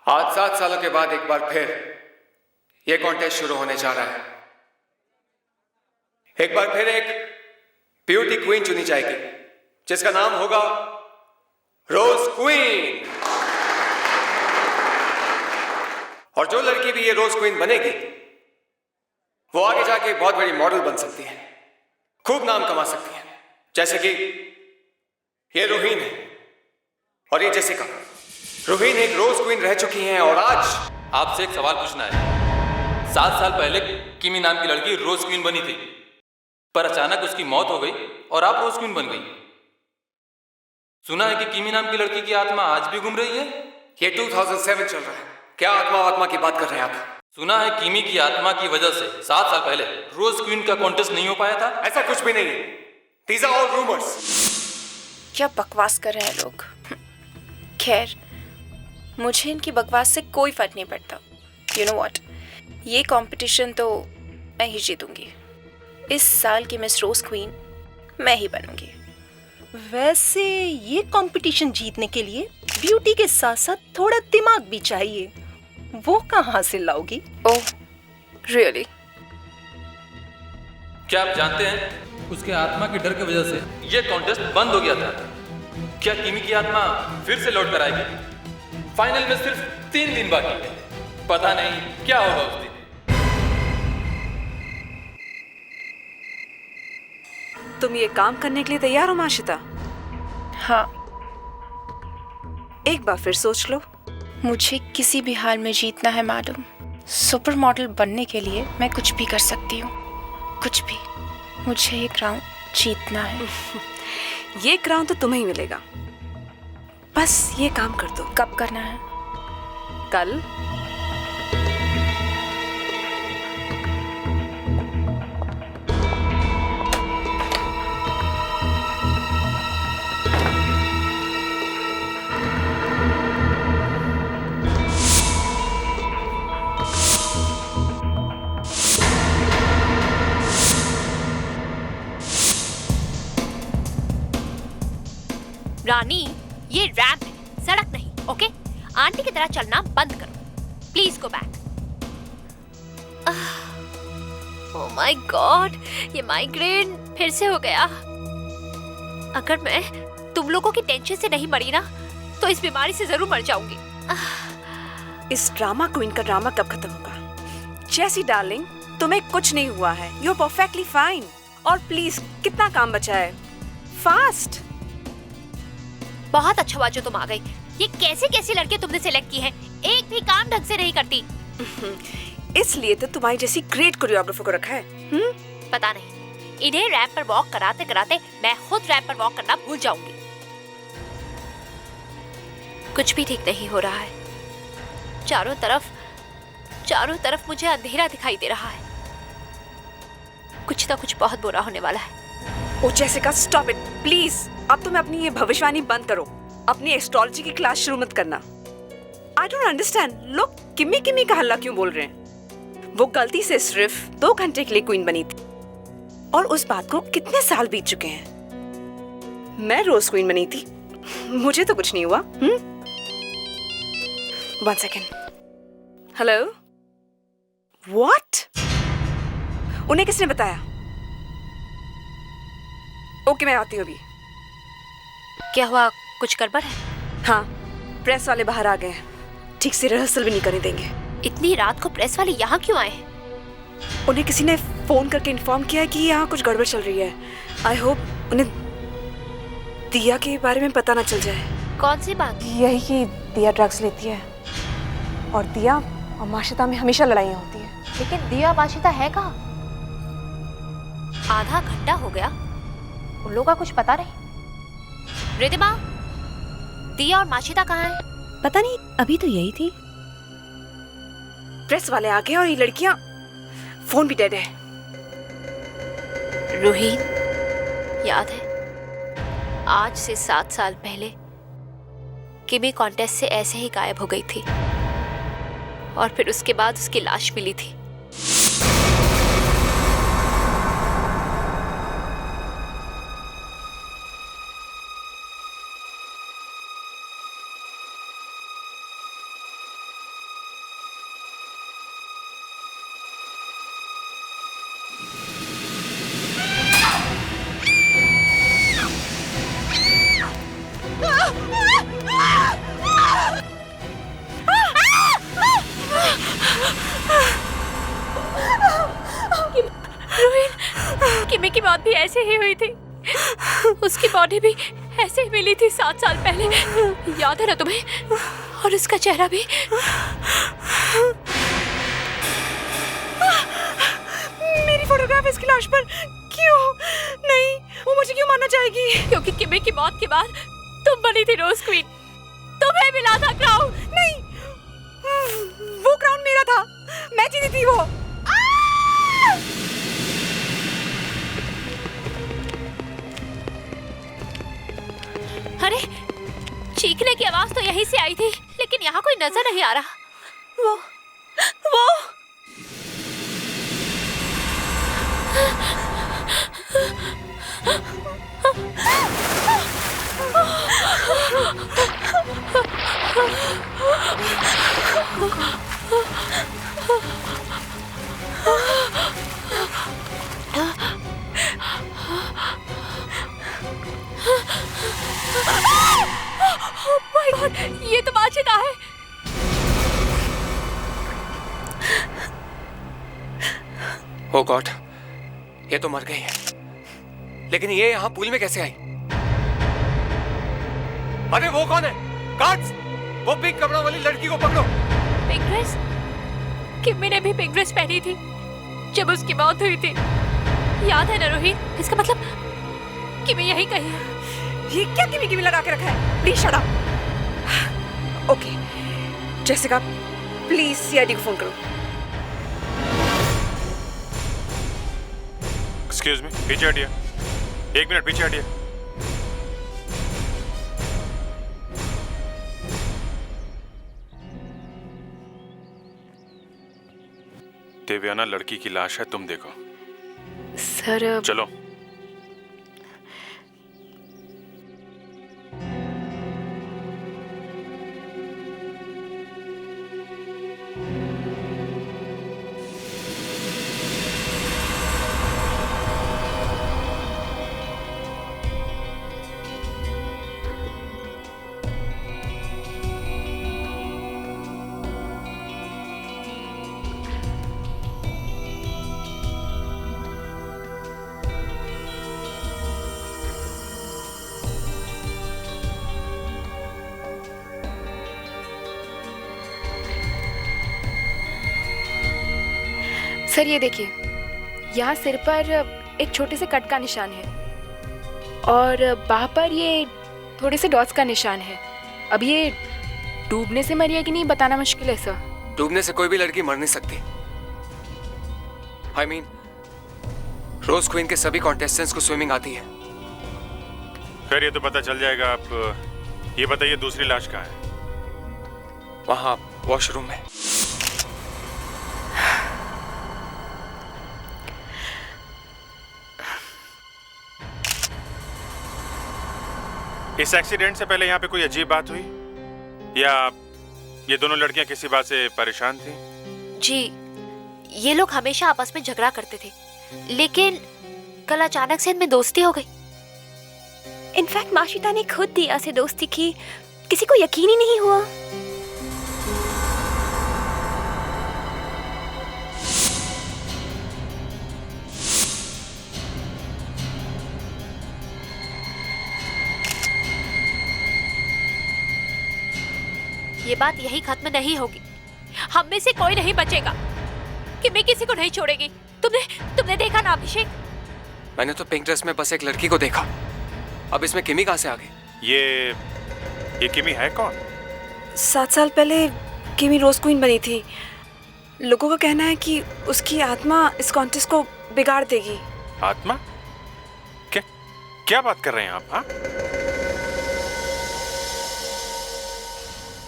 आज 7 सालों के बाद एक बार फिर यह कॉन्टेस्ट शुरू होने जा रहा है। एक बार फिर एक ब्यूटी क्वीन चुनी जाएगी जिसका नाम होगा रोज क्वीन। और जो लड़की भी ये रोज क्वीन बनेगी वो आगे जाके बहुत बड़ी मॉडल बन सकती है, खूब नाम कमा सकती है। जैसे कि ये रूहीन है और ये जेसिका। रूहीन एक रोज क्वीन रह चुकी हैं और आज आपसे एक सवाल पूछना है। 7 साल पहले किमी नाम की लड़की रोज क्वीन बनी थी, पर अचानक उसकी मौत हो गई और आप रोज क्वीन बन गई। सुना है कि किमी नाम की लड़की की आत्मा आज भी घूम रही है। ये 2007 चल रहा है, क्या आत्मा की बात कर रहे हैं आप? सुना है किमी की आत्मा की वजह से 7 साल पहले रोज क्वीन का कॉन्टेस्ट नहीं हो पाया था। ऐसा कुछ भी नहीं है। These are all rumors. क्या बकवास कर रहे हैं लोग। खैर, मुझे इनकी बकवास से कोई फर्क नहीं पड़ता। यू नो व्हाट, ये कंपटीशन तो मैं ही जीतूंगी। इस साल की मिस रोज क्वीन मैं ही बनूंगी। वैसे ये कंपटीशन जीतने के लिए ब्यूटी के साथ साथ थोड़ा दिमाग भी चाहिए। वो कहाँ से लाओगी? ओह, रियली? क्या आप जानते हैं उसके आत्मा के डर की वजह से ये कॉन्टेस्ट बंद हो गया था। क्या किमी की आत्मा फिर से लौट कर आएगी? फाइनल में सिर्फ 3 दिन बाकी है। पता नहीं क्या होगा उस दिन। तुम ये काम करने के लिए तैयार हो माशिता? हाँ। एक बार फिर सोच लो। मुझे किसी भी हाल में जीतना है मैडम। सुपर मॉडल बनने के लिए मैं कुछ भी कर सकती हूँ, कुछ भी। मुझे ये क्राउन जीतना है। ये क्राउन तो तुम्हें ही मिलेगा, बस ये काम कर दो। कब करना है? कल। रानी, ये रैंप है, सड़क नहीं, ओके? आंटी की तरह चलना बंद करो। Please go back. Oh my God, ये माइग्रेन फिर से हो गया। अगर मैं तुम लोगों की टेंशन से नहीं मरी ना, तो इस बीमारी से जरूर मर जाऊंगी। इस ड्रामा क्वीन का ड्रामा कब खत्म होगा? जैसी डार्लिंग, तुम्हें कुछ नहीं हुआ है। You are perfectly fine. और प्लीज, कितना काम बचा है? फास्ट। बहुत अच्छा हुआ जो तुम आ गई। ये कैसी कैसी लड़के तुमने सिलेक्ट की हैं? एक भी काम ढंग से नहीं करती। इसलिए तो तुम्हारी जैसी ग्रेट कोरियोग्राफर को रखा है। पता नहीं, इन्हें रैंप पर वॉक कराते कराते मैं खुद रैंप पर वॉक करना भूल जाऊंगी। कुछ भी ठीक नहीं हो रहा है। चारों तरफ मुझे अंधेरा दिखाई दे रहा है। कुछ ना कुछ बहुत बुरा होने वाला है। ओ जेसिका, स्टॉप इट प्लीज। अब तुम्हें अपनी ये भविष्यवाणी बंद करो। अपनी एस्ट्रोलॉजी की क्लास शुरू मत करना। आई डोंट अंडरस्टैंड, लोग किमी किमी का हल्ला क्यों बोल रहे हैं? वो गलती से सिर्फ 2 घंटे के लिए क्वीन बनी थी और उस बात को कितने साल बीत चुके हैं। मैं रोज क्वीन बनी थी, मुझे तो कुछ नहीं हुआ। 1 सेकेंड। Hello, what? उन्हें किसने बताया? ओके, मैं आती हूँ अभी। क्या हुआ, कुछ गड़बड़ है? हाँ, प्रेस वाले बाहर आ गए हैं। ठीक से रिहर्सल भी नहीं करने देंगे। इतनी रात को प्रेस वाले यहाँ क्यों आए? उन्हें किसी ने फोन करके इन्फॉर्म किया है कि यहाँ कुछ गड़बड़ चल रही है। आई होप उन्हें दिया के बारे में पता ना चल जाए। कौन सी बात? यही कि दिया ड्रग्स लेती है और दिया और माशिता में हमेशा लड़ाइयाँ होती है। लेकिन दिया माशिता है कहाँ? आधा घंटा हो गया, उन लोगों का कुछ पता नहीं। रिद्धिमा, दिया और माशिता कहाँ हैं? पता नहीं, अभी तो यही थी। प्रेस वाले आ गए और ये लड़कियां, फोन भी डेड है। रूहीन, याद है आज से 7 साल पहले किमी कॉन्टेस्ट से ऐसे ही गायब हो गई थी और फिर उसके बाद उसकी लाश मिली थी। मौत भी ऐसे ही हुई थी। उसकी बॉडी भी ऐसे ही मिली थी 7 साल पहले, याद है ना तुम्हें? और उसका चेहरा भी। मेरी फोटोग्राफ इसकी लाश पर क्यों? नहीं, वो मुझे क्यों मारना चाहेगी? क्योंकि किमी की मौत के बाद तुम बनी थी रोज क्वीन, तुम्हें मिला था क्राउन। नहीं, वो क्राउन मेरा था, मैं जीती थी वो। अरे चीखने की आवाज तो यहीं से आई थी, लेकिन यहाँ कोई नजर नहीं आ रहा। वो Oh my God, ये तो माजिदा है। ओ गॉड, ये तो मर गई है, लेकिन ये यहाँ पूल में कैसे आई? अरे वो कौन है? गार्ड्स, वो पिंक कपड़ों वाली लड़की को पकड़ो। Pink dress? किमी ने भी पिंक ड्रेस पहनी थी जब उसकी मौत हुई थी, याद है ना रोहित? इसका मतलब किमी यही कही है। ये क्या किमी लगा के रखा है? Please shut up. Okay Jessica, please CID को फोन करो। एक्सक्यूज मी, पीछे हटिए। 1 मिनट पीछे हटिए। देवयाना लड़की की लाश है, तुम देखो। सर चलो। सर ये देखिए, यहाँ सिर पर एक छोटे से कट का निशान है और बाह पर ये थोड़े से डॉट्स का निशान है। अब ये डूबने से मरी है कि नहीं बताना मुश्किल है सर। डूबने से कोई भी लड़की मर नहीं सकती। I mean, रोज क्वीन के सभी कॉन्टेस्टेंट्स को स्विमिंग आती है। खैर ये तो पता चल जाएगा। आप ये बताइए दूसरी लाश कहाँ है? वहाँ वॉशरूम में। इस एक्सीडेंट से पहले यहाँ पे कोई अजीब बात हुई या ये दोनों लड़कियां किसी बात से परेशान थी? जी, ये लोग हमेशा आपस में झगड़ा करते थे, लेकिन कल अचानक से इनमें दोस्ती हो गई। इनफैक्ट माशिता ने खुद दिया से दोस्ती की, किसी को यकीन ही नहीं हुआ। ये बात यही खत्म नहीं होगी। हम में से कोई नहीं बचेगा कि मैं किसी को नहीं छोड़ेगी। तुमने देखा ना अभिषेक? मैंने तो पिंक ड्रेस में बस एक लड़की को देखा। अब इसमें किमी कहाँ से आ गई? ये किमी है कौन? 7 साल पहले किमी रोज क्वीन बनी थी। लोगों का कहना है कि उसकी आत्मा इस कॉन्टेस्ट को बिगाड़ देगी। आत्मा? क्या बात कर रहे हैं आप? हाँ,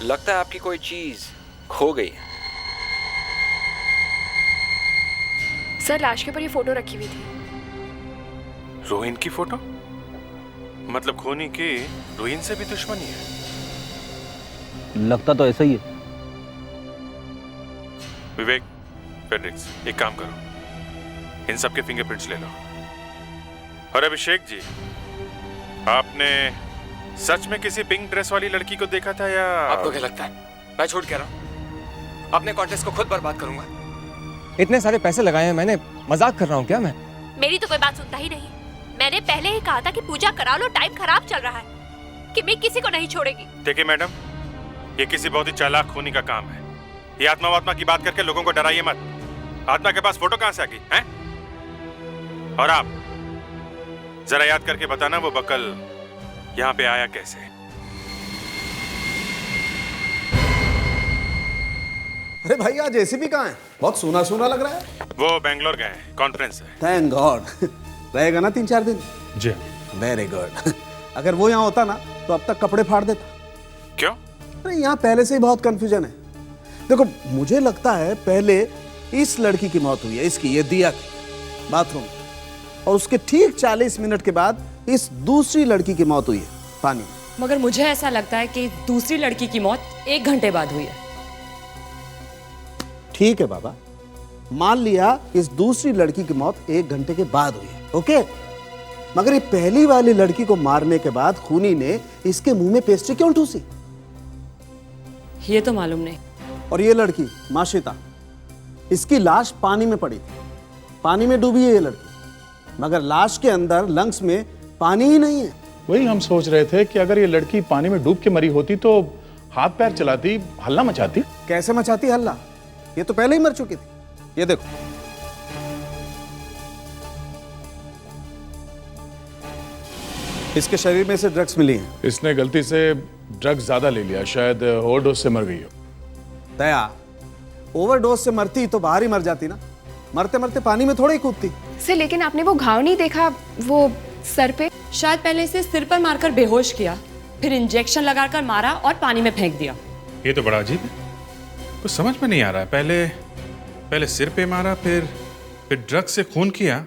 लगता है आपकी कोई चीज खो गई। सर लाश के ऊपर ये फोटो रखी हुई थी। रोहिन की फोटो? मतलब खोनी की रोहिन से भी दुश्मनी है? लगता तो ऐसा ही है। विवेक, फेड्रिक्स, एक काम करो, इन सब के फिंगरप्रिंट्स ले लो। और अभिषेक जी, आपने सच में किसी पिंक ड्रेस वाली लड़की को देखा था या? आपको क्या लगता है मैं झूठ कह रहा हूँ? अपने कॉन्टेस्ट को खुद बर्बाद करूंगा। इतने सारे पैसे लगाए हैं मैंने, मजाक कर रहा हूँ क्या मैं? मेरी तो कोई बात सुनता ही नहीं। मैंने पहले ही कहा था कि पूजा करा लो, टाइम खराब चल रहा है। किमी किसी को नहीं छोड़ेगी। देखिए मैडम, ये किसी बहुत ही चालाक खूनी का काम है। ये आत्मा वात्मा की बात करके लोगों को डराइए मत। आत्मा के पास फोटो कहां से आ गई हैं? और आप जरा याद करके बताना वो बकल यहाँ पे आया कैसे। अरे भाई आज एसीपी कहाँ है? बहुत सूना सूना लग रहा है। वो बेंगलोर गए हैं, कॉन्फ्रेंस है। Thank God. रहेगा ना 3-4 दिन? जी। Very good. अगर वो यहाँ होता ना तो अब तक कपड़े फाड़ देता। क्यों? अरे यहाँ पहले से ही बहुत कंफ्यूजन है। देखो मुझे लगता है पहले इस लड़की की मौत हुई है, इसकी, ये दिया की, बाथरूम, और उसके ठीक 40 मिनट के बाद इस दूसरी लड़की की मौत हुई है पानी में। मगर मुझे ऐसा लगता है कि दूसरी लड़की की मौत 1 घंटे बाद हुई है। ठीक है बाबा, मान लिया इस दूसरी लड़की की मौत 1 घंटे के बाद हुई है, ओके। मगर ये पहली वाली लड़की को मारने के बाद खूनी ने इसके मुंह में पेस्ट्री क्यों ठूसी? ये तो मालूम नहीं। और ये लड़की माशिता, इसकी लाश पानी में पड़ी थी, पानी में डूबी है ये लड़की, मगर लाश के अंदर लंग्स में पानी ही नहीं है। वही हम सोच रहे थे कि अगर ये लड़की पानी में डूब के मरी होती तो हाथ पैर चलाती, हल्ला मचाती। कैसे मचाती हल्ला? ये तो पहले ही मर चुकी थी। ये देखो, इसके शरीर में से ड्रग्स मिली हैं। इसने गलती से ड्रग्स ज्यादा ले लिया, शायद ओवरडोज से मर गई हो। दया, ओवरडोज से मरती तो बाहर ही मर जाती ना, मरते मरते पानी में थोड़ी ही कूदती। सर लेकिन आपने वो घाव नहीं देखा, वो सर पे? शायद पहले इसे सिर पर मारकर बेहोश किया, फिर इंजेक्शन लगाकर मारा और पानी में फेंक दिया। ये तो बड़ा अजीब है, कुछ समझ में नहीं आ रहा है। पहले सिर पे मारा, फिर ड्रग से खून किया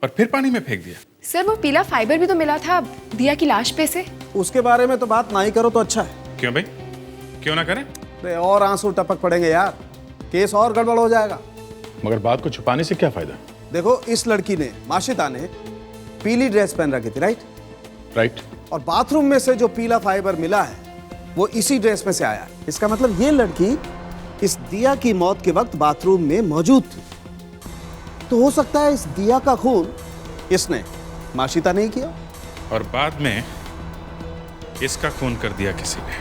और फिर पानी में फेंक दिया। सर वो पीला फाइबर भी तो मिला था दिया की लाश पे से। उसके बारे में तो बात ना ही करो तो अच्छा है। क्यों भाई, क्यों ना करें? अरे और आंसू टपक पड़ेंगे यार, केस और गड़बड़ हो जाएगा। मगर बात को छुपाने से क्या फायदा? देखो इस लड़की ने, माशिता ने, पीली ड्रेस पहन रखी थी, राइट? और बाथरूम में से जो पीला फाइबर मिला है वो इसी ड्रेस में से आया है। इसका मतलब ये लड़की इस दिया की मौत के वक्त बाथरूम में मौजूद थी। तो हो सकता है इस दिया का खून इसने माशिता नहीं किया और बाद में इसका खून कर दिया किसी ने।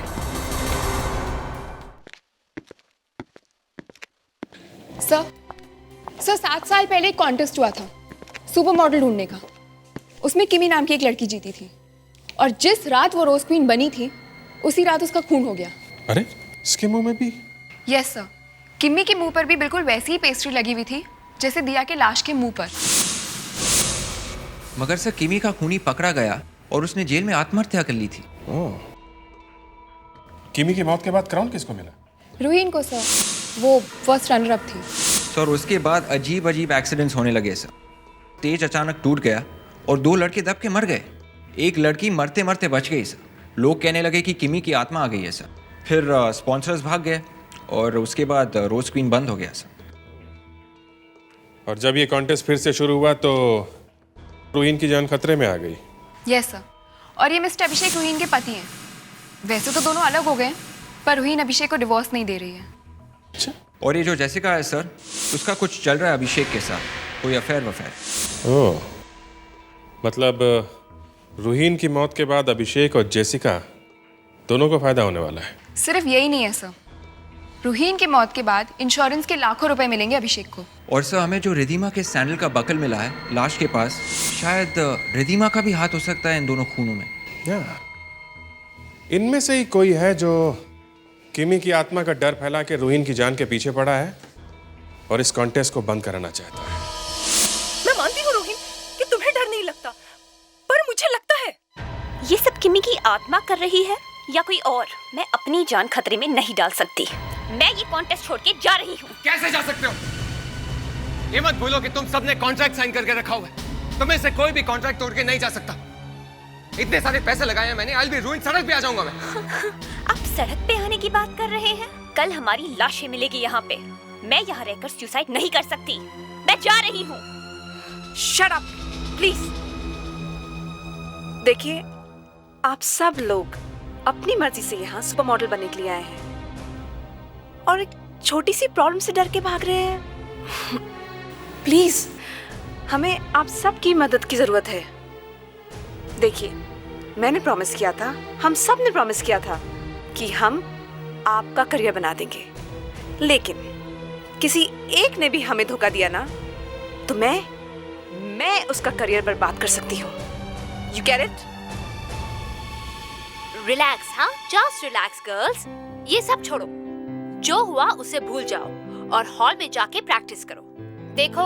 सर 7 साल पहले एक कॉन्टेस्ट हुआ था सुपर मॉडल ढूंढने का। उसमें किमी नाम की एक लड़की जीती थी और जिस रात वो रोज क्वीन बनी थी उसी रात उसका खून हो गया। अरे इसके मुंह में भी? यस सर, किमी के मुंह पर भी बिल्कुल वैसी ही पेस्ट्री लगी हुई थी जैसे दिया के लाश के मुंह पर। मगर सर किमी का खूनी पकड़ा गया और उसने जेल में आत्महत्या कर ली थी। ओह, किमी की मौत के बाद क्राउन किसको मिला? रूहीन को सर, वो फर्स्ट रनर अप थी। सर उसके बाद अजीब अजीब एक्सीडेंट्स होने लगे सर। स्टेज अचानक टूट गया और 2 लड़के दब के मर गए। एक लड़की मरते मरते बच गई सर। लोग कहने लगे कि किमी की आत्मा आ गई है सर। फिर स्पॉन्सर्स भाग गए और उसके बाद रोज क्वीन बंद हो गया सर। और जब ये कॉन्टेस्ट फिर से शुरू हुआ तो रूहीन की जान खतरे में आ गई। यस सर, और ये मिस्टर अभिषेक रूहीन के पति हैं। वैसे तो दोनों अलग हो गए पर रूहीन अभिषेक को डिवोर्स नहीं दे रही है। अच्छा। और ये जो जेसिका है सर, उसका कुछ चल रहा है अभिषेक के साथ, कोई अफेयर वफेयर। ओह, मतलब रूहीन की मौत के बाद अभिषेक और जेसिका दोनों को फायदा होने वाला है। सिर्फ यही नहीं है सर, रूहीन की मौत के बाद इंश्योरेंस के लाखों रुपए मिलेंगे अभिषेक को। और सर हमें जो रिधिमा के सैंडल का बकल मिला है लाश के पास, शायद रिधिमा का भी हाथ हो सकता है इन दोनों खूनों में। इनमें से ही कोई है जो किमी की आत्मा का डर फैला के रूहीन की जान के पीछे पड़ा है और इस कॉन्टेस्ट को बंद कराना चाहता है। मैं मानती हूँ रोहिन कि तुम्हें डर नहीं लगता, पर मुझे लगता है ये सब किमी की आत्मा कर रही है या कोई और। मैं अपनी जान खतरे में नहीं डाल सकती। मैं ये कॉन्टेस्ट छोड़ के जा रही हूँ। कैसे जा सकते हो? ये मत भूलो कि तुम सबने कॉन्ट्रैक्ट साइन करके रखा हुआ है। तुम्हें से कोई भी कॉन्ट्रैक्ट तोड़ के नहीं जा सकता। इतने सारे पैसे लगाए हैं मैंने, आई विल बी रूइंड, सड़क पे आ जाऊंगा मैं। आप सड़क पे आने की बात कर रहे हैं? कल हमारी लाशें मिलेगी यहाँ पे। मैं यहाँ रहकर सुसाइड नहीं कर सकती। मैं जा रही हूँ। Shut up please. देखिए, आप सब लोग अपनी मर्जी से यहाँ सुपर मॉडल बनने के लिए आए हैं और एक छोटी सी प्रॉब्लम से डर के भाग रहे हैं। प्लीज हमें आप सबकी मदद की जरूरत है। देखिए, मैंने प्रॉमिस किया था, हम सब ने प्रॉमिस किया था कि हम आपका करियर बना देंगे, लेकिन किसी एक ने भी हमें धोखा दिया ना, तो मैं उसका करियर बर्बाद कर सकती हूँ। You get it? रिलैक्स, हाँ, जस्ट रिलैक्स गर्ल्स। ये सब छोड़ो, जो हुआ उसे भूल जाओ और हॉल में जाके प्रैक्टिस करो। देखो,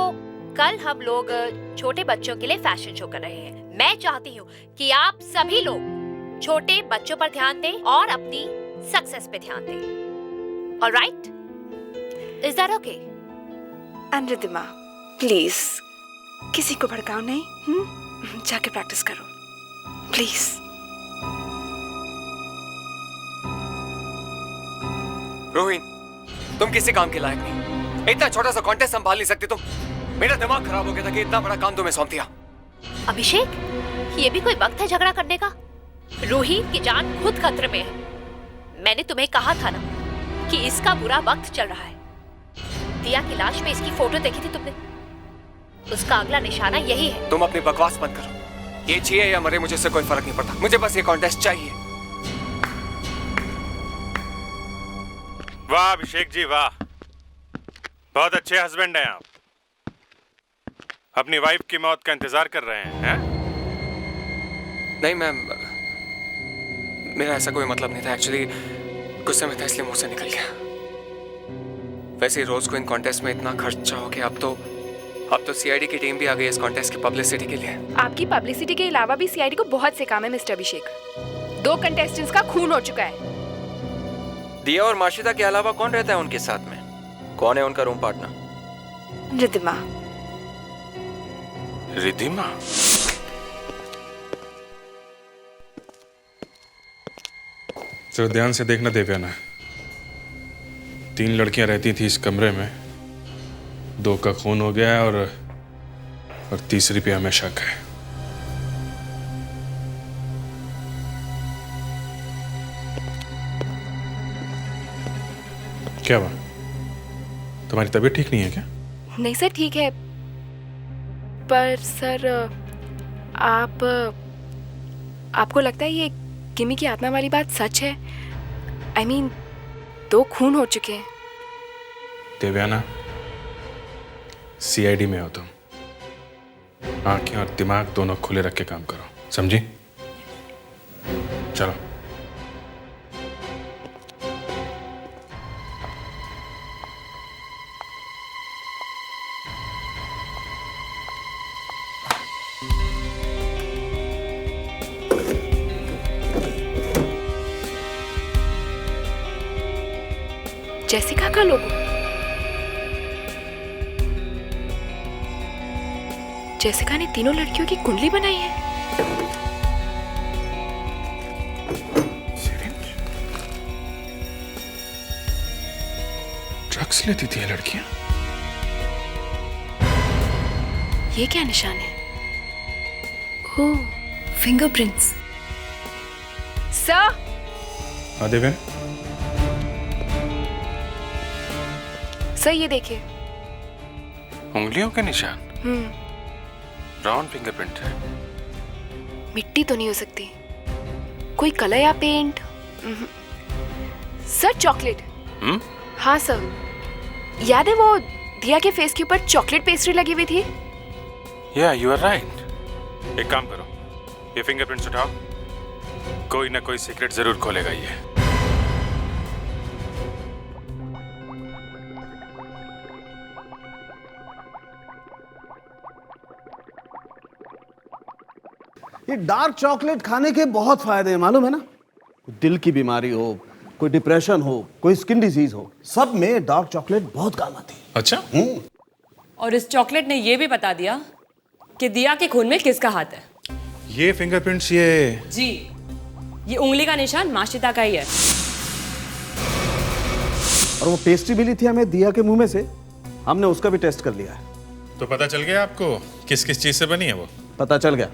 कल हम लोग छोटे बच्चों के लिए फैशन शो कर रहे हैं। मैं चाहती हूँ कि आप सभी लोग छोटे बच्चों पर ध्यान दें और अपनी सक्सेस पे ध्यान दें। Alright? Is that okay? And Riddhima, please किसी को भड़काओ नहीं। जाके प्रैक्टिस करो प्लीज। रोहिन, तुम किसी काम के लायक नहीं। इतना छोटा सा कॉन्टेस्ट संभाल नहीं सकती तुम। मेरा दिमाग खराब हो गया था कि इतना बड़ा काम तुम्हें सौंप दिया। अभिषेक, ये भी कोई वक्त है झगड़ा करने का? रोहित की जान खुद खतरे में है। मैंने तुम्हें कहा था ना कि इसका बुरा वक्त चल रहा है। दिया की लाश में इसकी फोटो देखी थी तुमने? उसका अगला निशाना यही है। तुम अपनी बकवास बंद करो। ये जिए या मरे मुझे इससे कोई फर्क नहीं पड़ता। मुझे बस ये कॉन्टेस्ट चाहिए। वाह अभिषेक जी, वाह, बहुत अच्छे हस्बैंड हैं आप। अपनी वाइफ की मौत का इंतजार कर रहे हैं? नहीं मैम, मेरा ऐसा कोई मतलब नहीं था। एक्चुअली गुस्से में था इसलिए मुंह से निकल गया। वैसे ही रोज क्वीन कॉन्टेस्ट में इतना खर्चा हो गया। अब तो सीआईडी की टीम भी आ गई इस कॉन्टेस्ट की पब्लिसिटी के लिए। आपकी पब्लिसिटी के अलावा भी सीआईडी को बहुत से काम है मिस्टर अभिषेक। 2 कंटेस्टेंट्स का खून हो चुका है। दिया और माशिदा के अलावा कौन रहता है उनके साथ में? कौन है उनका रूम पार्टनर? रिद्धिमा। रिद्धिमा? तो ध्यान से देखना देवयाना, 3 लड़कियां रहती थी इस कमरे में, 2 का खून हो गया है और तीसरी पे हमें शक है। क्या बात, तुम्हारी तबीयत ठीक नहीं है क्या? नहीं सर, ठीक है, पर सर आपको लगता है ये किमी की आत्मा वाली बात सच है? I mean, 2 खून हो चुके हैं। देवयाना, सीआईडी में हो तुम, आंखें और दिमाग दोनों खुले रख के काम करो, समझी? चलो। जेसिका का लोगो? जेसिका ने तीनों लड़कियों की कुंडली बनाई है। ड्रग्स लेती थी ये लड़कियां? ये क्या निशान है? ओह, फिंगरप्रिंट्स। सर। हाँ देवेन। सर ये देखिए। उंगलियों के निशान? ब्राउन फिंगरप्रिंट है। मिट्टी तो नहीं हो सकती, कोई कलर या पेंट? Sir chocolate. हाँ सर, याद है वो दिया के फेस के ऊपर चॉकलेट पेस्ट्री लगी हुई थी? या यू आर राइट। एक काम करो, ये फिंगरप्रिंट्स उठाओ, कोई ना कोई सीक्रेट जरूर खोलेगा ये। ये डार्क चॉकलेट खाने के बहुत फायदे हैं, मालूम है ना? दिल की बीमारी हो, कोई डिप्रेशन हो, कोई स्किन डिजीज हो, सब में डार्क चॉकलेट बहुत काम आती है। अच्छा? और इस चॉकलेट ने ये भी बता दिया कि दिया के खून में किसका हाथ है। ये फिंगरप्रिंट्स ये? जी, ये उंगली का निशान माशिदा का ही है। और वो पेस्ट्री मिली थी हमें दिया के मुंह में से, हमने उसका भी टेस्ट कर लिया है। तो पता चल गया आपको किस किस चीज से बनी है वो? पता चल गया।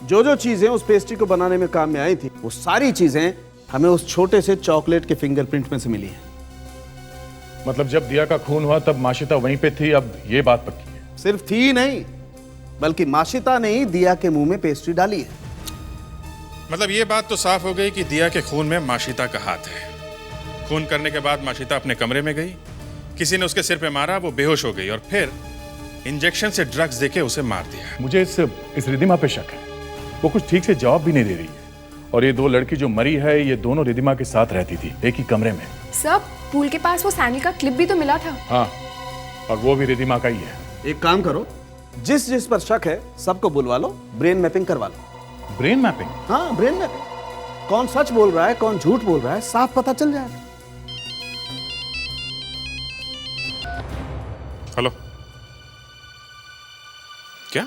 जो चीजें उस पेस्ट्री को बनाने में काम में आई थी, वो सारी चीजें हमें उस छोटे से चॉकलेट के फिंगरप्रिंट में से मिली है। मतलब जब दिया का खून हुआ तब माशिदा वहीं पे थी, अब ये बात पक्की है? सिर्फ थी ही नहीं, बल्कि माशिता ने ही दिया के मुंह में पेस्ट्री डाली है। मतलब ये बात तो साफ हो गई कि दिया के खून में माशिता का हाथ है। खून करने के बाद माशिता अपने कमरे में गई, किसी ने उसके सिर पे मारा, वो बेहोश हो गई और फिर इंजेक्शन से ड्रग्स देके उसे मार दिया। मुझे इस रिधिमा पे शक है। वो कुछ ठीक से जवाब भी नहीं दे रही है। और ये दो लड़की जो मरी है, ये दोनों रिधिमा के साथ रहती थी, एक ही कमरे में। सर, पूल के पास वो सैंडल का क्लिप भी तो मिला था। हाँ, और वो भी रिधिमा का ही है। एक काम करो, जिस जिस पर शक है सबको बुलवा लो, ब्रेन मैपिंग करवा लो। Brain mapping? हाँ, ब्रेन मैपिंग। कौन सच बोल रहा है, कौन झूठ बोल रहा है, साफ पता चल जाएगा। हेलो, क्या?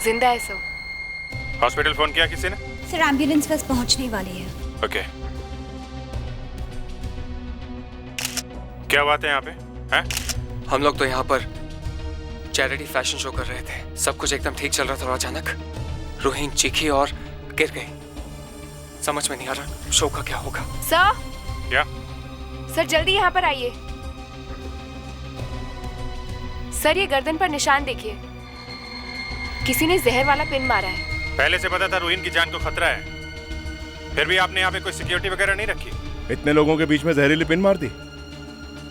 जिंदा है सर। हॉस्पिटल फोन किया किसी ने? सर, एम्बुलेंस बस पहुंचने वाली है। ओके। क्या बात है यहाँ पे? हैं? हम लोग तो यहाँ पर चैरिटी फैशन शो कर रहे थे। सब कुछ एकदम ठीक चल रहा था और अचानक रोहिन चीखी और गिर गई। समझ में नहीं आ रहा शो का क्या होगा। सर, क्या? सर जल्दी यहाँ पर आइए। सर, ये गर्दन पर निशान देखिए, किसी ने जहर वाला पिन मारा है। पहले से पता था रोहिन की जान को खतरा है, फिर भी आपने यहाँ पे कोई सिक्योरिटी वगैरह नहीं रखी? इतने लोगों के बीच में जहरीली पिन मार दी?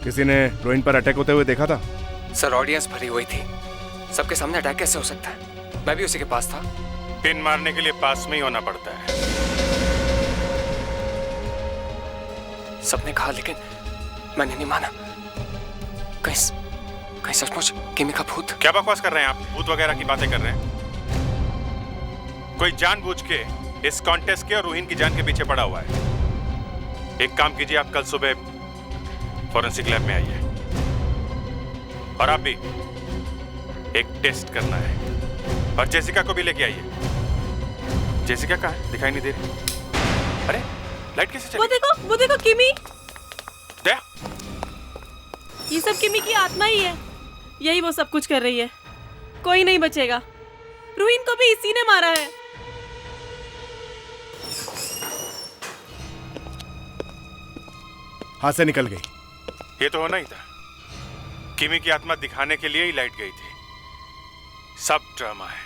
किसी ने रोहिन पर अटैक होते हुए देखा था? सर, ऑडियंस भरी हुई थी, सबके सामने अटैक कैसे हो सकता है? मैं भी उसी के पास था। पिन मारने के लिए पास में ही होना पड़ता है। सबने कहा लेकिन मैंने नहीं माना। कहीं सचमुच किमी का भूत? क्या बकवास कर रहे हैं आप? भूत वगैरह की बातें कर रहे हैं? कोई जानबूझ के इस कॉन्टेस्ट के और रोहिन की जान के पीछे पड़ा हुआ है। एक काम कीजिए, आप कल सुबह फॉरेंसिक लैब में आइए और आप भी एक टेस्ट करना है। और जेसिका को भी लेके आइए। जेसिका कहाँ है? दिखाई नहीं दे रही। अरे लाइट कैसे चली? वो देखो किमी। दया, ये सब किमी की आत्मा ही है, यही वो सब कुछ कर रही है। कोई नहीं बचेगा। रोहिन को भी इसी ने मारा है। हाथ से निकल गई। ये तो होना ही था। किमी की आत्मा दिखाने के लिए ही लाइट गई थी। सब ड्रामा है।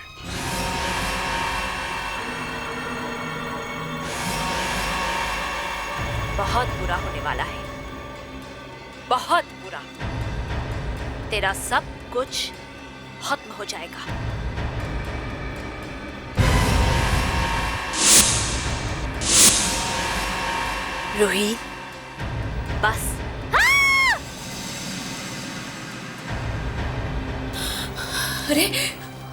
बहुत बुरा होने वाला है, बहुत बुरा। तेरा सब कुछ खत्म हो जाएगा। रोहित, बस। अरे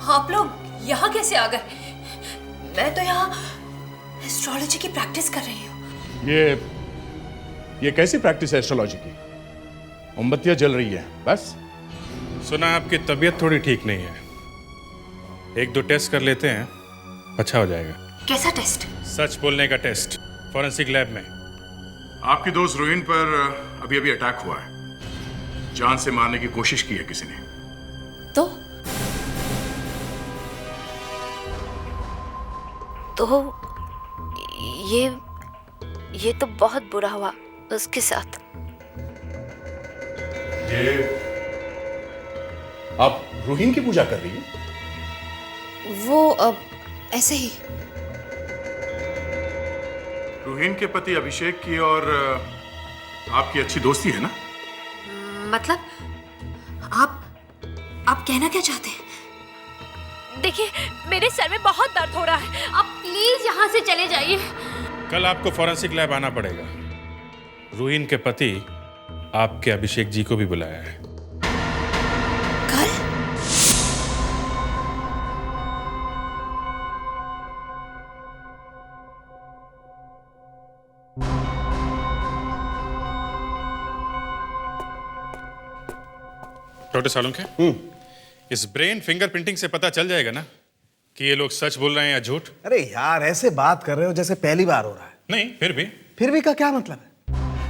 आप लोग यहाँ कैसे आ गए? मैं तो यहाँ एस्ट्रोलॉजी की प्रैक्टिस कर रही हूँ। ये कैसी प्रैक्टिस है एस्ट्रोलॉजी की? मोमबत्तियां जल रही है बस। सुना आपकी तबीयत थोड़ी ठीक नहीं है, एक दो टेस्ट कर लेते हैं, अच्छा हो जाएगा। कैसा टेस्ट? सच बोलने का टेस्ट, फॉरेंसिक लैब में। आपकी दोस्त रोहिन पर अभी अभी अटैक हुआ है। जान से मारने की कोशिश की है किसी ने। तो ये तो बहुत बुरा हुआ उसके साथ। ये आप रोहिन की पूजा कर रही हैं? वो ऐसे ही। रोहिन के पति अभिषेक की और आपकी अच्छी दोस्ती है ना? मतलब आप कहना क्या चाहते हैं? देखिए, मेरे सर में बहुत दर्द हो रहा है, आप प्लीज यहाँ से चले जाइए। कल आपको फॉरेंसिक लैब आना पड़ेगा। रोहिन के पति आपके अभिषेक जी को भी बुलाया है। कल? डॉक्टर सालुंखे, इस ब्रेन फिंगरप्रिंटिंग से पता चल जाएगा ना कि ये लोग सच बोल रहे हैं या झूठ? अरे यार, ऐसे बात कर रहे हो जैसे पहली बार हो रहा है। नहीं, फिर भी का क्या मतलब है?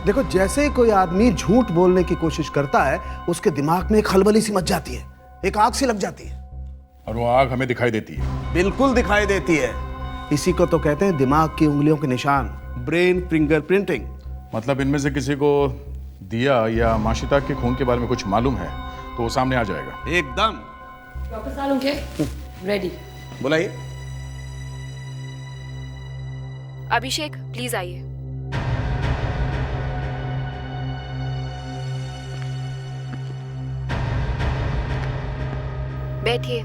देखो, जैसे ही कोई आदमी झूठ बोलने की कोशिश करता है, उसके दिमाग में एक खलबली सी मच जाती है, एक आग सी लग जाती है। और वो आग हमें दिखाई देती है। बिल्कुल दिखाई देती है। इसी को तो कहते हैं दिमाग की उंगलियों के निशान, ब्रेन फिंगरप्रिंटिंग। मतलब इनमें से किसी को दिया या माशिता के खून के बारे में कुछ मालूम है तो वो सामने आ जाएगा। एकदम। Doctor Salunkhe, ready. बुलाइए। अभिषेक प्लीज आइए। बैठिए।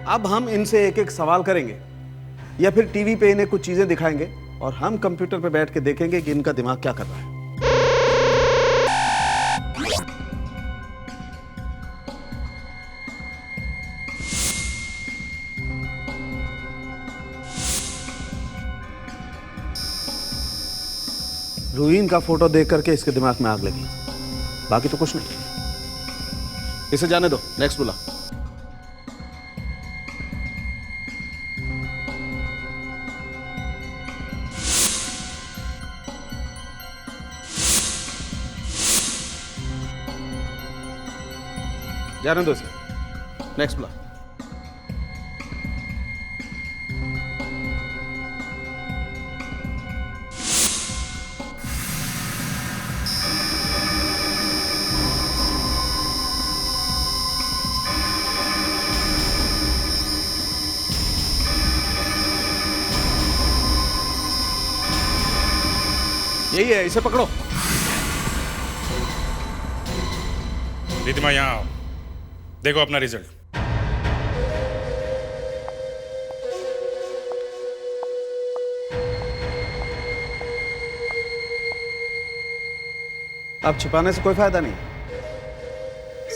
अब हम इनसे एक एक सवाल करेंगे या फिर टीवी पे इन्हें कुछ चीजें दिखाएंगे और हम कंप्यूटर पे बैठ के देखेंगे कि इनका दिमाग क्या कर रहा है। रूहीन का फोटो देख करके इसके दिमाग में आग लगी, बाकी तो कुछ नहीं। इसे जाने दो, नेक्स्ट बुला। जाने दो इसे, नेक्स्ट बुला। यही है, इसे पकड़ो। रिधिमा यहाँ आओ, देखो अपना रिजल्ट। अब छिपाने से कोई फायदा नहीं,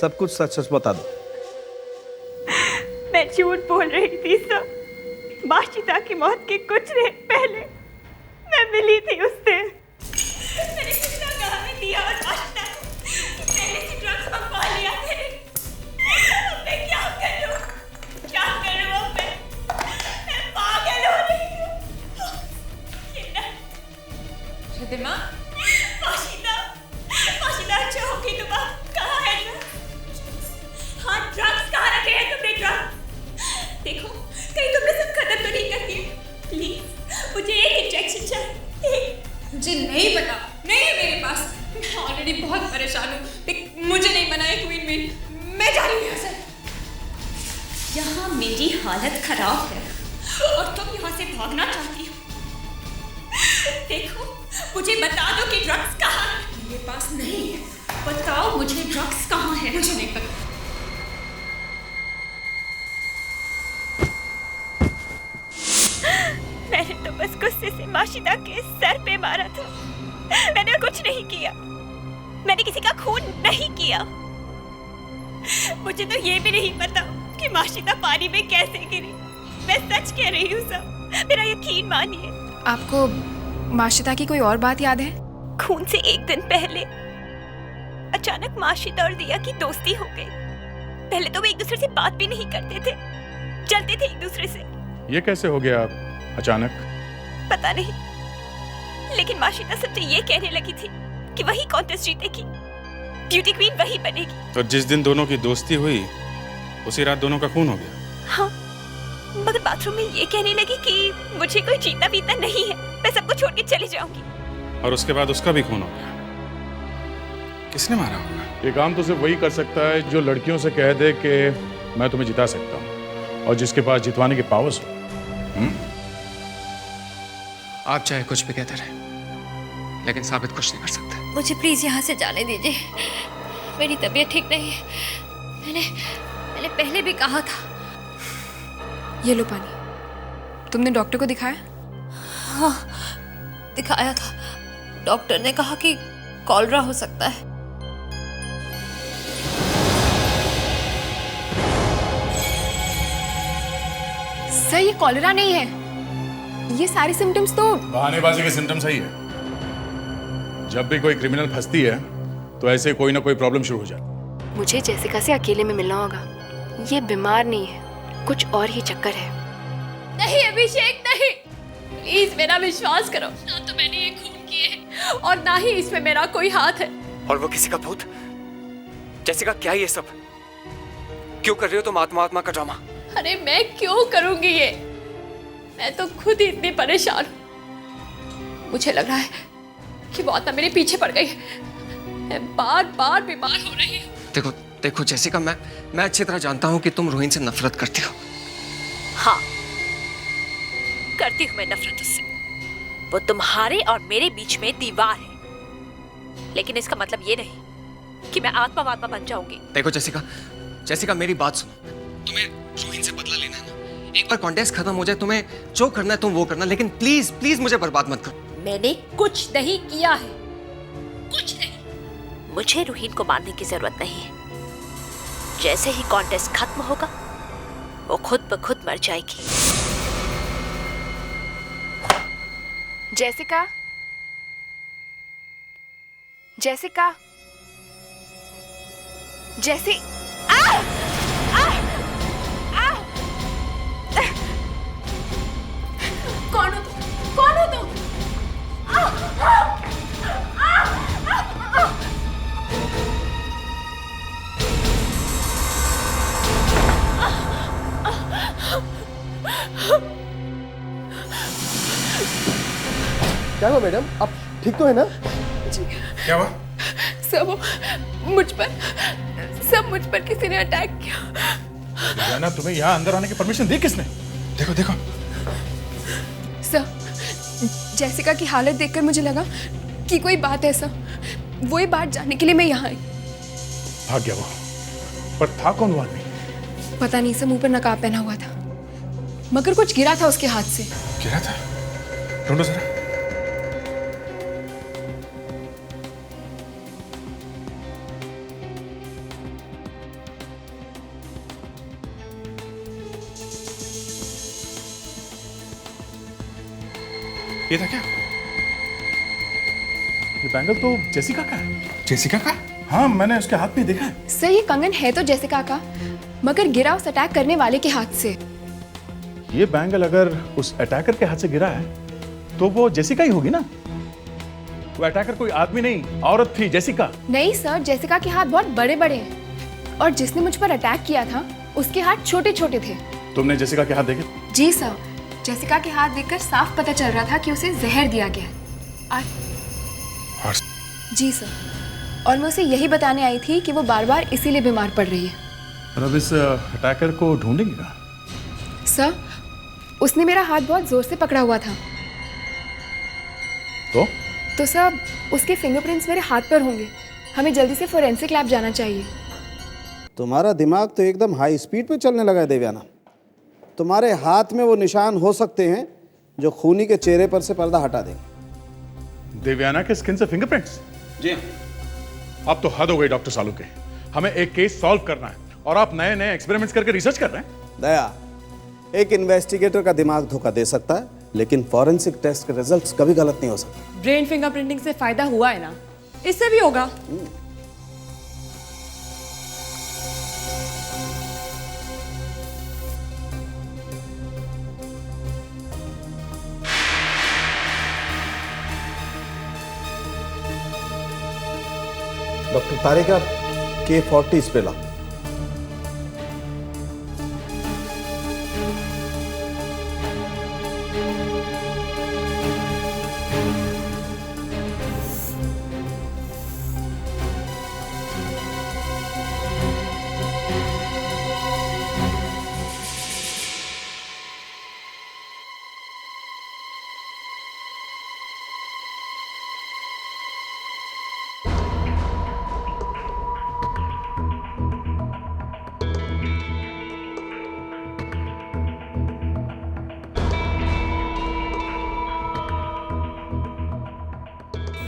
सब कुछ सच सच बता दो। मैं झूठ बोल रही थी सब। माशिता की मौत के कुछ देर पहले मैं मिली थी उससे। मैंने कितना कहा में दिया और माशिता पहले से ड्रग्स मंगवा लिया थे। मैं क्या करूं? क्या करूं अब मैं पागल हो रही हूं। रिधिमा, माशिता अच्छा हो गई। तुम कहाँ है ड्रग्स? हाँ, ड्रग्स कहाँ रखे हैं तुमने ड्रग्स? देखो कहीं तुमने सब खत्म तो नहीं कर दिए। प्लीज मुझे एक इंजेक्शन चाहिए। मुझे नहीं पता, नहीं है मेरे पास। मैं ऑलरेडी बहुत परेशान हूँ। मुझे नहीं बनाए क्वीन मेरी। मैं जा रही हूँ यहाँ से। यहाँ मेरी हालत खराब है और तुम यहाँ से भागना चाहती हो। देखो मुझे बता दो कि ड्रग्स कहाँ है। मेरे पास नहीं है। बताओ मुझे ड्रग्स कहाँ है। मुझे नहीं पता। मैंने तो बस गुस्से से माशिता के सर पे मारा था। मैंने कुछ नहीं किया। मैंने किसी का खून नहीं किया। मुझे तो ये भी नहीं पता कि माशिता पानी में कैसे गिरी। मैं सच कह रही हूँ सब, मेरा यकीन मानिए। आपको माशिता की कोई और बात याद है? खून से एक दिन पहले अचानक माशिता और दिया की दोस्ती हो गई। पहले तो वो एक दूसरे से बात भी नहीं करते थे, जलते थे एक दूसरे से। ये कैसे हो गया अचानक? पता नहीं, लेकिन माशिता सबसे ये कहने लगी थी कि वही कॉन्टेस्ट जीतेगी, ब्यूटी क्वीन वही बनेगी। तो जिस दिन दोनों की दोस्ती हुई उसी रात दोनों का खून हो गया। हाँ, मगर बाथरूम में ये कहने लगी कि मुझे कोई जीतना बीतना नहीं है, मैं सबको छोड़ के चली जाऊंगी। और उसके बाद उसका भी खून हो गया। किसने मारा होगा? ये काम तो सिर्फ वही कर सकता है जो लड़कियों से कह दे कि मैं तुम्हें जिता सकता हूँ और जिसके पास जितवाने के पावर्स हो। आप चाहे कुछ भी कहते रहे, लेकिन साबित कुछ नहीं कर सकते। मुझे प्लीज यहाँ से जाने दीजिए। मेरी तबीयत ठीक नहीं है। मैंने पहले भी कहा था। ये लो पानी। तुमने डॉक्टर को दिखाया? हाँ, दिखाया था। डॉक्टर ने कहा कि कॉलरा हो सकता है। सर, ये कॉलरा नहीं है। ये सारे सिम्टम्स तो बहानेबाजी के सिम्टम्स ही है। जब भी कोई क्रिमिनल फंसती है तो ऐसे कोई ना कोई प्रॉब्लम शुरू हो जाती। मुझे जेसिका से अकेले में मिलना होगा। ये बीमार नहीं है, कुछ और ही चक्कर है। नहीं अभिषेक, नहीं। प्लीज मेरा विश्वास करो, ना तो मैंने ये खून किए है और ना ही इसमें मेरा कोई हाथ है। और वो किसी का भूत? जेसिका, क्या ये सब क्यों कर रही हो तुम? आत्मा का ड्रामा। अरे मैं क्यों करूंगी ये? मैं तो खुद ही इतनी परेशान हूँ। मुझे लग रहा है कि वो आत्मा मेरे पीछे पड़ गई है। मैं बार बार बीमार हो रही हूँ। देखो जेसिका, मैं अच्छी तरह जानता हूँ कि तुम रोहिन से नफरत करती हो। हाँ, करती हूँ मैं नफरत उससे। वो तुम्हारे और मेरे बीच में दीवार है, लेकिन इसका मतलब ये नहीं कि मैं आत्मा बन जाऊंगी। देखो जेसिका, मेरी बात सुनो। तुम्हें रोहिन से बदला लेना है ना? एक बार कॉन्टेस्ट खत्म हो जाए, तुम्हें जो करना है तुम वो करना, लेकिन प्लीज प्लीज मुझे बर्बाद मत करो। मैंने कुछ नहीं किया है, कुछ नहीं। मुझे रोहिन को मारने की जरूरत नहीं है। जैसे ही कॉन्टेस्ट खत्म होगा, वो खुद ब खुद मर जाएगी। जेसिका, जेसिका, जेसी, कौन हो तुम? कौन हो तुम? क्या हुआ मैडम, आप ठीक तो है ना? जी। क्या हुआ? सब मुझ पर किसी ने अटैक किया। ना तुम्हें यहाँ अंदर आने की परमिशन दी किसने? देखो देखो। सर, जेसिका की हालत देखकर मुझे लगा कि कोई बात है सर। वही बात जानने के लिए मैं यहाँ आई। भाग गया वो, पर था कौन वो आदमी? पता नहीं सर, मुंह पर नकाब पहना हुआ था, मगर कुछ गिरा था उसके हाथ से। गिरा था? ढूंढो जरा। ये था क्या? ये बैंगल तो जेसिका का है। जेसिका का? हाँ, मैंने उसके हाथ में देखा है। सर, ये कंगन है तो जेसिका का, मगर गिरा उस अटैक करने वाले के हाथ से। ये बैंगल अगर उस अटैकर के हाथ से गिरा है तो वो जेसिका ही होगी ना? वो अटैकर कोई आदमी नहीं, औरत थी, जेसिका। नहीं सर, जेसिका के हाथ बहुत बड़े बड़े हैं और जिसने मुझ पर अटैक किया था उसके हाथ छोटे छोटे थे। तुमने जेसिका के हाथ देखे? जी सर, जेसिका के हाथ देखकर साफ पता चल रहा था कि उसे जहर दिया गया है। जी सर, और मैं उसे यही बताने आई थी कि वो बार बार इसीलिए बीमार पड़ रही है। और अब इस अटैकर को ढूंढेंगे कहाँ? सर, उसने मेरा हाथ बहुत जोर से पकड़ा हुआ था। तो सर, उसके फिंगरप्रिंट्स मेरे हाथ पर होंगे। हमें जल्दी से फोरेंसिक लैब जाना चाहिए। तुम्हारा दिमाग तो एकदम हाई स्पीड पे चलने लगा है देवयाना। तुम्हारे हाथ में वो निशान हो सकते हैं जो खूनी के चेहरे पर से पर्दा हटा देंगे। देवयाना के स्किन से फिंगरप्रिंट्स? जी। अब तो हद हो गई डॉक्टर सालू के। हमें एक केस सॉल्व करना है और आप नए नए एक्सपेरिमेंट्स करके रिसर्च कर रहे हैं। दया, एक इन्वेस्टिगेटर का दिमाग धोखा दे सकता है, लेकिन फॉरेंसिक टेस्ट के रिजल्ट्स कभी गलत नहीं हो सकते। ब्रेन फिंगरप्रिंटिंग से फायदा हुआ है ना, इससे भी होगा। डॉक्टर तारिका, K40 इस पे ला।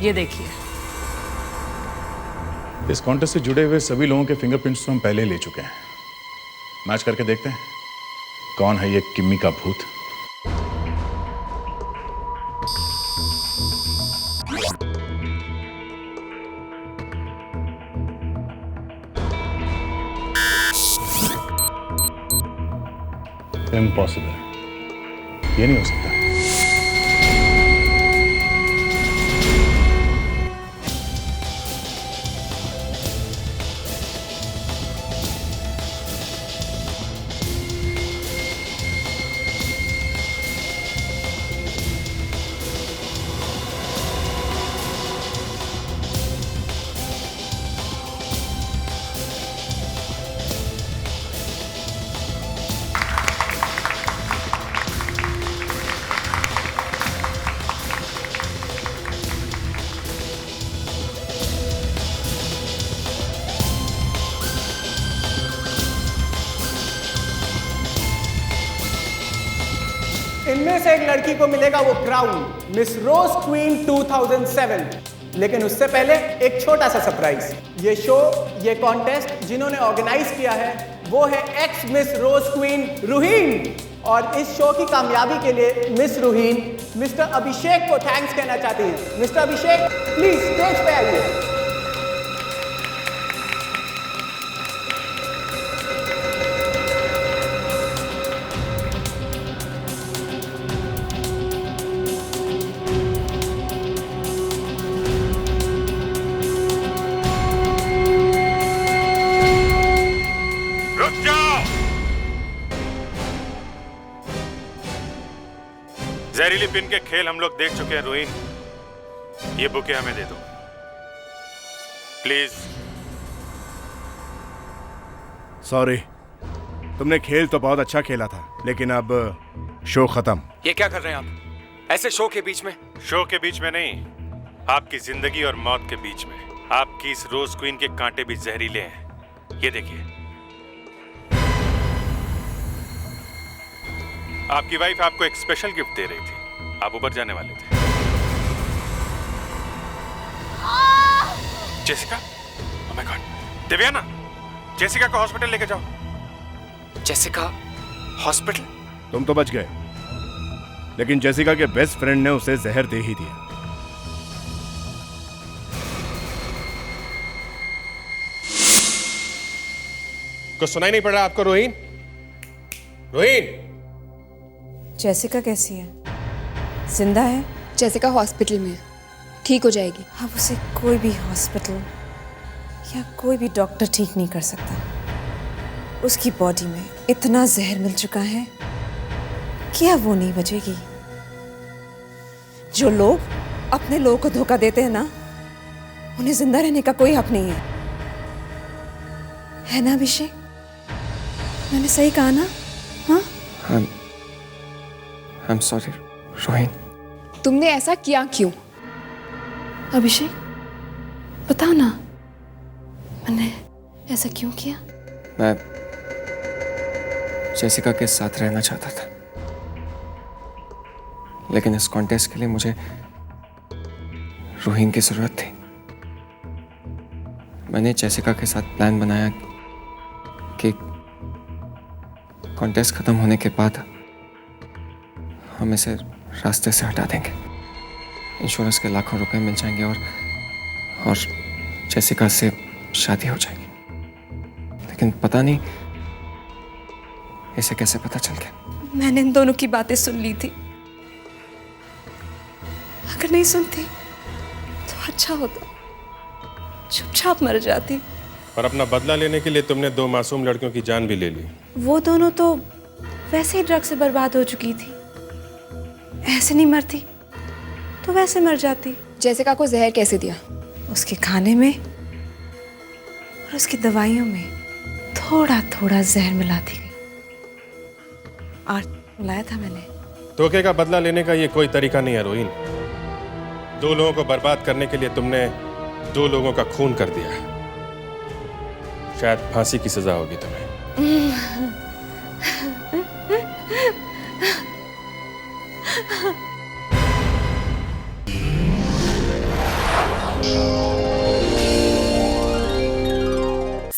ये देखिए, इस कॉन्टेस्ट से जुड़े हुए सभी लोगों के फिंगरप्रिंट्स तो हम पहले ही ले चुके हैं। मैच करके देखते हैं कौन है ये किम्मी का भूत। इम्पॉसिबल, ये नहीं हो सकता। इनमें से एक लड़की को मिलेगा वो क्राउन, मिस रोज क्वीन 2007। लेकिन उससे पहले एक छोटा सा सरप्राइज। ये शो, ये कॉन्टेस्ट जिन्होंने ऑर्गेनाइज किया है वो है एक्स मिस रोज क्वीन रूहीन। और इस शो की कामयाबी के लिए मिस रूहीन मिस्टर अभिषेक को थैंक्स कहना चाहती हैं। मिस्टर अभिषेक, प्लीज स्टेज पे आइए। जहरीली पिन के खेल हम लोग देख चुके हैं रोहिन। ये बुके हमें दे दो प्लीज। सॉरी, तुमने खेल तो बहुत अच्छा खेला था, लेकिन अब शो खत्म। ये क्या कर रहे हैं आप ऐसे शो के बीच में? शो के बीच में नहीं, आपकी जिंदगी और मौत के बीच में। आपकी इस रोज क्वीन के कांटे भी जहरीले हैं। ये देखिए, आपकी वाइफ आपको एक स्पेशल गिफ्ट दे रही थी। आप ऊपर जाने वाले थे। Jessica, oh my god, Divyana, Jessica को हॉस्पिटल लेके जाओ। Jessica hospital? तुम तो बच गए, लेकिन जेसिका के बेस्ट फ्रेंड ने उसे जहर दे ही दिया। कुछ सुनाई नहीं पड़ रहा आपको रोहिन? रोहिन, जेसिका कैसी है? जिंदा है? जेसिका हॉस्पिटल में, ठीक हो जाएगी। अब उसे कोई भी हॉस्पिटल या कोई भी डॉक्टर ठीक नहीं कर सकता। उसकी बॉडी में इतना जहर मिल चुका है कि अब वो नहीं बचेगी। जो लोग अपने लोगों को धोखा देते हैं ना, उन्हें जिंदा रहने का कोई हक नहीं है ना अभिषेक? मैंने सही कहा ना? हाँ? I'm sorry, Rohin. तुमने ऐसा किया क्यों? अभिषेक, बताओ ना, मैंने ऐसा क्यों किया? मैं जेसिका के साथ रहना चाहता था, लेकिन इस कॉन्टेस्ट के लिए मुझे रोहिन की जरूरत थी। मैंने जेसिका के साथ प्लान बनाया कि कॉन्टेस्ट खत्म होने के बाद हम इसे रास्ते से हटा देंगे। इंश्योरेंस के लाखों रुपए मिल जाएंगे और जेसिका से शादी हो जाएगी। लेकिन पता नहीं इसे कैसे पता चल गया। मैंने इन दोनों की बातें सुन ली थी। अगर नहीं सुनती तो अच्छा होता, चुपचाप मर जाती। और अपना बदला लेने के लिए तुमने 2 मासूम लड़कियों की जान भी ले ली। वो दोनों तो वैसे ही ड्रग से बर्बाद हो चुकी थी। ऐसे नहीं मरती तो वैसे मर जाती। जेसिका को जहर कैसे दिया? उसके खाने में और उसकी दवाइयों में थोड़ा थोड़ा जहर मिलाती गई और मिलाया था मैंने। धोखे का बदला लेने का ये कोई तरीका नहीं है रोहिन। 2 लोगों को बर्बाद करने के लिए तुमने 2 लोगों का खून कर दिया। शायद फांसी की सजा होगी तुम्हें।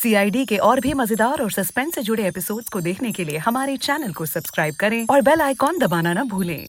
CID के और भी मजेदार और सस्पेंस से जुड़े एपिसोड्स को देखने के लिए हमारे चैनल को सब्सक्राइब करें और बेल आइकॉन दबाना ना भूलें।